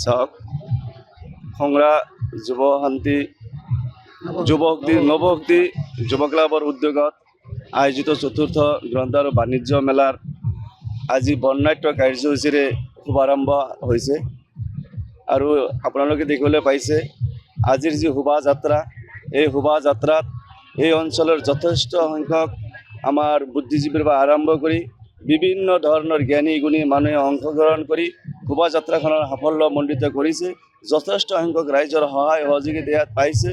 চাওক, খংৰা যুৱ শান্তি নৱশক্তি যুৱ ক্লাবৰ উদ্যোগত আয়োজিত চতুৰ্থ গ্ৰন্থ আৰু বাণিজ্য মেলাৰ আজি বৰ্ণাঢ্য কাৰ্যসূচীৰে শুভাৰম্ভ হৈছে। আৰু আপোনালোকে দেখিবলৈ পাইছে আজিৰ যি শোভাযাত্ৰা, এই শোভাযাত্ৰাত এই অঞ্চলৰ যথেষ্ট সংখ্যক আমাৰ বুদ্ধিজীৱীৰ পৰা আৰম্ভ কৰি বিভিন্ন ধৰণৰ জ্ঞানী গুণী মানুহে অংশগ্ৰহণ কৰি শোভাযাত্ৰাখনৰ সাফল্যমণ্ডিত কৰিছে। যথেষ্ট সংখ্যক ৰাইজৰ সহায় সহযোগিতা ইয়াত পাইছে।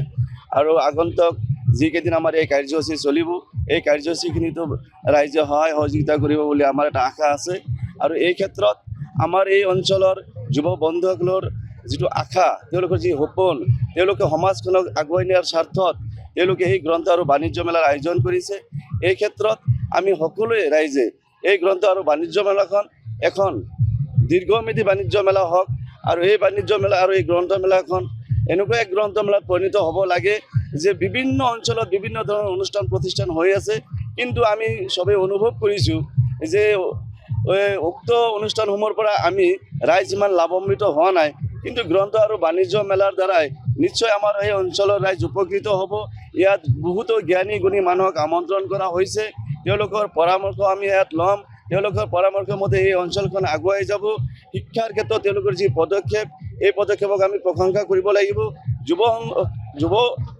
আৰু আগন্তুক যিকেইদিন আমাৰ এই কাৰ্যসূচী চলিব, এই কাৰ্যসূচীখিনিতো ৰাইজে সহায় সহযোগিতা কৰিব বুলি আমাৰ এটা আশা আছে। আৰু এই ক্ষেত্ৰত আমাৰ এই অঞ্চলৰ যুৱ বন্ধুসকলৰ যিটো আশা, তেওঁলোকৰ যি সপোন, তেওঁলোকে সমাজখনক আগুৱাই নিয়াৰ স্বাৰ্থত তেওঁলোকে এই গ্ৰন্থ আৰু বাণিজ্য মেলাৰ আয়োজন কৰিছে। এই ক্ষেত্ৰত আমি সকলোৱে ৰাইজে এই গ্ৰন্থ আৰু বাণিজ্য মেলাখন এখন দীৰ্ঘম্যাদী বাণিজ্য মেলা হওক, আৰু এই বাণিজ্য মেলা আৰু এই গ্ৰন্থ মেলাখন এনেকুৱা এক গ্ৰন্থ মেলাত পৰিণত হ'ব লাগে যে বিভিন্ন অঞ্চলত বিভিন্ন ধৰণৰ অনুষ্ঠান প্ৰতিষ্ঠান হৈ আছে, কিন্তু আমি সবেই অনুভৱ কৰিছোঁ যে উক্ত অনুষ্ঠানসমূহৰ পৰা আমি ৰাইজ ইমান লাভান্বিত হোৱা নাই। কিন্তু গ্ৰন্থ আৰু বাণিজ্য মেলাৰ দ্বাৰাই নিশ্চয় আমাৰ এই অঞ্চলৰ ৰাইজ উপকৃত হ'ব। ইয়াত বহুতো জ্ঞানী গুণী মানুহক আমন্ত্ৰণ কৰা হৈছে, তেওঁলোকৰ পৰামৰ্শ আমি ইয়াত ল'ম। তেওঁলোকৰ পৰামৰ্শ মতে এই অঞ্চলখন আগুৱাই যাব। শিক্ষাৰ ক্ষেত্ৰত তেওঁলোকৰ যি পদক্ষেপ, এই পদক্ষেপক আমি প্ৰশংসা কৰিব লাগিব। যুৱ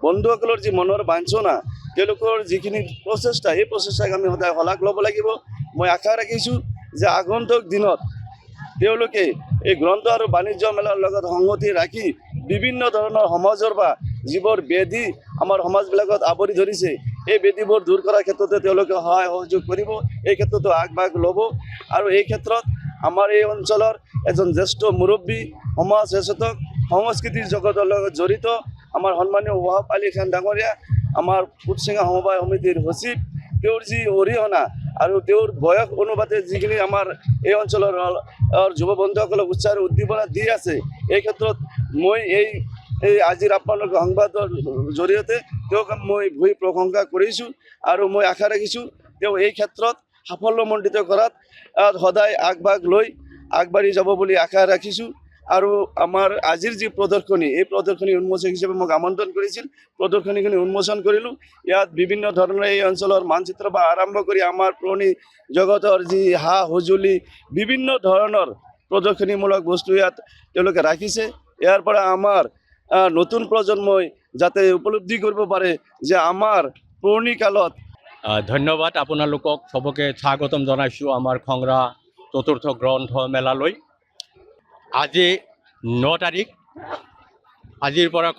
বন্ধুসকলৰ যি মনৰ বাঞ্ছনা, তেওঁলোকৰ যিখিনি প্ৰচেষ্টা, এই প্ৰচেষ্টাক আমি সদায় শলাগ ল'ব লাগিব। মই আশা ৰাখিছোঁ যে আগন্তুক দিনত তেওঁলোকে এই গ্ৰন্থ আৰু বাণিজ্য মেলাৰ লগত সংগতি ৰাখি বিভিন্ন ধৰণৰ সমাজৰ পৰা যিবোৰ ব্যাধি আমাৰ সমাজবিলাকত আৱৰি ধৰিছে, এই ব্যাধিবোৰ দূৰ কৰাৰ ক্ষেত্ৰতে তেওঁলোকে সহায় সহযোগ কৰিব, এই ক্ষেত্ৰতো আগভাগ ল'ব। আৰু এই ক্ষেত্ৰত আমাৰ এই অঞ্চলৰ এজন জ্যেষ্ঠ মুৰব্বী, সমাজ সচেতক, সংস্কৃতিৰ জগতৰ লগত জড়িত আমাৰ সন্মানীয় ৱাহাব আলী খান ডাঙৰীয়া, আমাৰ পুটচিঙা সমবায় সমিতিৰ সচিব, তেওঁৰ যি অৰিহণা আৰু তেওঁৰ বয়স অনুপাতে যিখিনি আমাৰ এই অঞ্চলৰ যুৱ বন্ধুসকলক উৎসাহ আৰু উদ্দীপনা দি আছে, এই ক্ষেত্ৰত মই এই আজিৰ আপোনালোকৰ সংবাদৰ জৰিয়তে তেওঁক মই ভূয়সী প্ৰশংসা কৰিছোঁ। আৰু মই আশা ৰাখিছোঁ তেওঁ এই ক্ষেত্ৰত সাফল্যমণ্ডিত কৰাত সদায় আগভাগ লৈ আগবাঢ়ি যাব বুলি আশা ৰাখিছোঁ। আৰু আমাৰ আজিৰ যি প্ৰদৰ্শনী, এই প্ৰদৰ্শনী উন্মোচক হিচাপে মোক আমন্ত্ৰণ কৰিছিল, প্ৰদৰ্শনীখিনি উন্মোচন কৰিলোঁ। ইয়াত বিভিন্ন ধৰণৰ এই অঞ্চলৰ মানচিত্ৰ পৰা আৰম্ভ কৰি আমাৰ পুৰণি জগতৰ যি সা সঁজুলি, বিভিন্ন ধৰণৰ প্ৰদৰ্শনীমূলক বস্তু ইয়াত তেওঁলোকে ৰাখিছে। ইয়াৰ পৰা আমাৰ নতুন প্ৰজন্মই যাতে উপলব্ধি কৰিব পাৰে যে আমাৰ পুৰণি কালত। ধন্যবাদ আপোনালোকক সবকে স্বাগতম জনাইছোঁ আমাৰ খংৰা চতুৰ্থ গ্ৰন্থ মেলালৈ। আজি 9 তাৰিখ, আজিৰ পৰা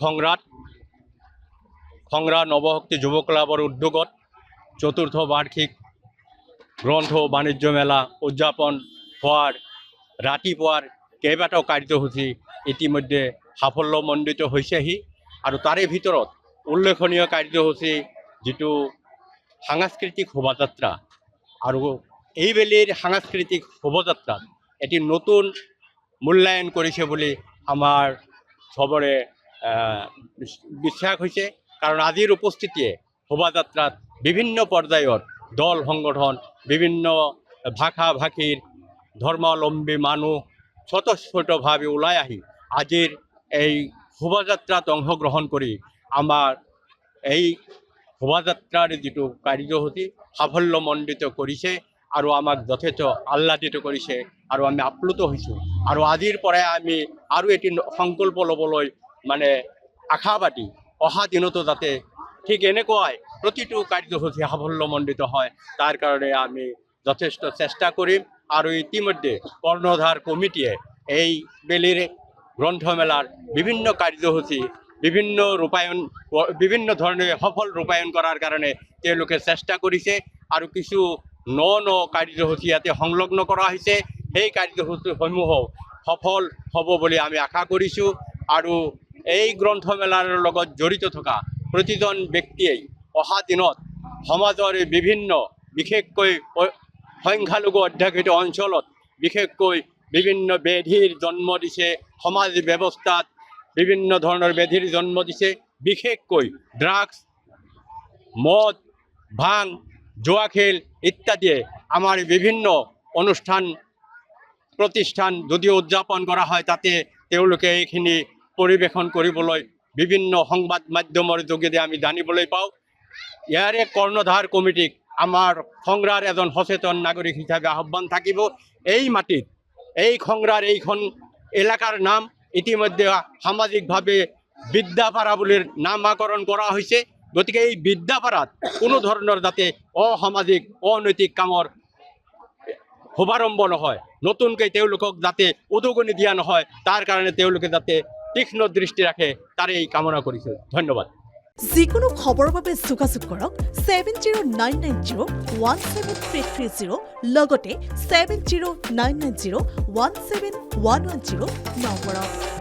খংৰা নৱশক্তি যুৱ ক্লাবৰ উদ্যোগত চতুৰ্থ বাৰ্ষিক গ্ৰন্থ বাণিজ্য মেলা উদযাপন হোৱাৰ ৰাতিপুৱাৰ কেইবাটাও কাৰ্যসূচী ইতিমধ্যে সাফল্যমণ্ডিত হৈছেহি। আৰু তাৰে ভিতৰত উল্লেখনীয় কাৰ্যসূচী যিটো সাংস্কৃতিক শোভাযাত্ৰা, আৰু এইবেলিৰ সাংস্কৃতিক শোভাযাত্ৰাত এটি নতুন মূল্যায়ন কৰিছে বুলি আমাৰ সবৰে বিশ্বাস হৈছে। কাৰণ আজিৰ উপস্থিতিয়ে শোভাযাত্ৰাত বিভিন্ন পৰ্যায়ৰ দল সংগঠন, বিভিন্ন ভাষা ভাষীৰ ধৰ্মাৱলম্বী মানুহ স্বতঃস্ফূৰ্তভাৱে ওলাই আহি আজিৰ এই শোভাযাত্ৰাত অংশগ্ৰহণ কৰি আমাৰ এই শোভাযাত্ৰাৰ যিটো কাৰ্যসূচী সাফল্যমণ্ডিত কৰিছে আৰু আমাক যথেষ্ট আহ্লাদিত কৰিছে, আৰু আমি আপ্লুত হৈছোঁ। আৰু আজিৰ পৰাই আমি আৰু এটি সংকল্প ল'বলৈ আশাবাদী, অহা দিনতো যাতে ঠিক এনেকুৱাই প্ৰতিটো কাৰ্যসূচী সাফল্যমণ্ডিত হয়, তাৰ কাৰণে আমি যথেষ্ট চেষ্টা কৰিম। আৰু ইতিমধ্যে কৰ্ণধাৰ কমিটিয়ে এই বেলিৰ গ্ৰন্থমেলাৰ বিভিন্ন কাৰ্যসূচী বিভিন্ন ধৰণে সফল ৰূপায়ণ কৰাৰ কাৰণে তেওঁলোকে চেষ্টা কৰিছে। আৰু কিছু ন কাৰ্যসূচী ইয়াতে সংলগ্ন কৰা হৈছে, সেই কাৰ্যসূচীসমূহ সফল হ'ব বুলি আমি আশা কৰিছোঁ। আৰু এই গ্ৰন্থমেলাৰ লগত জড়িত থকা প্ৰতিজন ব্যক্তিয়েই অহা দিনত সমাজৰ বিভিন্ন, বিশেষকৈ সংখ্যালঘু অধ্যুষিত অঞ্চলত বিশেষকৈ বিভিন্ন ব্যাধিৰ জন্ম দিছে, সমাজ ব্যৱস্থাত বিভিন্ন ধৰণৰ ব্যাধিৰ জন্ম দিছে, বিশেষকৈ ড্ৰাগছ, মদ, ভাং, জুৱা খেল ইত্যাদিয়ে আমাৰ বিভিন্ন অনুষ্ঠান প্ৰতিষ্ঠান যদিও উদযাপন কৰা হয়, তাতে তেওঁলোকে এইখিনি পৰিৱেশন কৰিবলৈ বিভিন্ন সংবাদ মাধ্যমৰ যোগেদি আমি জানিবলৈ পাওঁ। ইয়াৰে কৰ্ণধাৰ কমিটিক আমাৰ খংৰাৰ এজন সচেতন নাগৰিক হিচাপে আহ্বান থাকিব, এই মাটিত এই খংৰাৰ এইখন এলেকাৰ নাম ইতিমধ্যে সামাজিকভাৱে বিদ্যাপাৰা বুলি নামাকৰণ কৰা হৈছে। গতিকে এই বিদ্যাপাৰাত কোনো ধৰণৰ যাতে অসামাজিক অনৈতিক কামৰ শুভাৰম্ভ নহয়, নতুনকৈ তেওঁলোকক যাতে উদগনি দিয়া নহয়, তাৰ কাৰণে তেওঁলোকে যাতে তীক্ষ্ণ দৃষ্টি ৰাখে তাৰে এই কামনা কৰিছোঁ। ধন্যবাদ। যিকোনো খবৰৰ বাবে যোগাযোগ কৰক 7099017330 লগতে 7099017110 নম্বৰত।